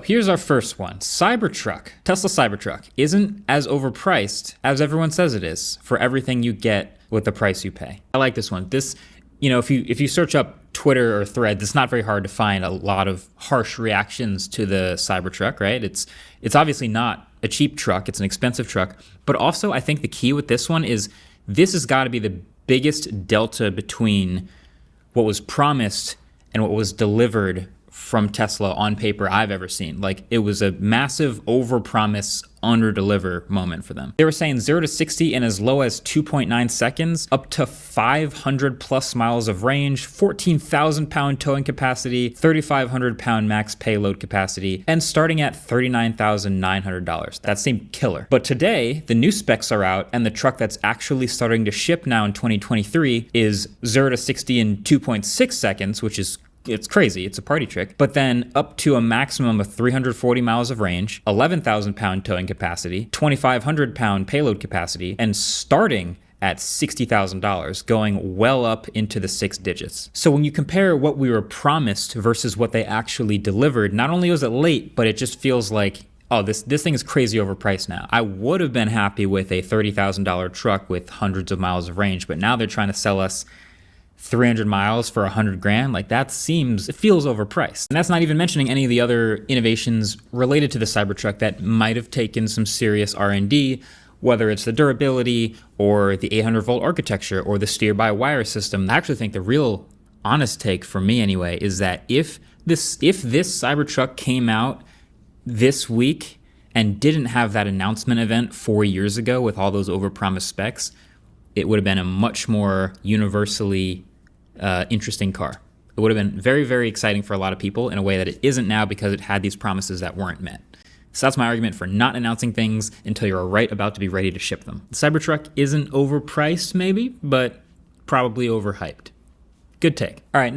here's our first one. Cybertruck. Tesla Cybertruck isn't as overpriced as everyone says it is for everything you get with the price you pay. I like this one. This, if you search up Twitter or Threads, it's not very hard to find a lot of harsh reactions to the Cybertruck, right? It's obviously not a cheap truck. It's an expensive truck. But also, I think the key with this one is this has got to be the biggest delta between what was promised and what was delivered from Tesla on paper I've ever seen. Like, it was a massive overpromise, underdeliver moment for them. They were saying 0 to 60 in as low as 2.9 seconds, up to 500 plus miles of range, 14,000 pound towing capacity, 3,500 pound max payload capacity, and starting at $39,900. That seemed killer. But today, the new specs are out, and the truck that's actually starting to ship now in 2023 is 0 to 60 in 2.6 seconds, which is it's crazy. It's a party trick. But then up to a maximum of 340 miles of range, 11,000 pound towing capacity, 2,500 pound payload capacity, and starting at $60,000, going well up into the 6 digits. So when you compare what we were promised versus what they actually delivered, not only was it late, but it just feels like, oh, this thing is crazy overpriced now. I would have been happy with a $30,000 truck with hundreds of miles of range, but now they're trying to sell us 300 miles for $100,000. Like, it feels overpriced. And that's not even mentioning any of the other innovations related to the Cybertruck that might have taken some serious R&D, whether it's the durability or the 800 volt architecture or the steer-by-wire system. I actually think the real honest take for me anyway is that if this Cybertruck came out this week and didn't have that announcement event 4 years ago with all those overpromised specs, it would have been a much more universally interesting car. It would have been very, very exciting for a lot of people in a way that it isn't now because it had these promises that weren't met. So that's my argument for not announcing things until you're right about to be ready to ship them. The Cybertruck isn't overpriced maybe, but probably overhyped. Good take. All right.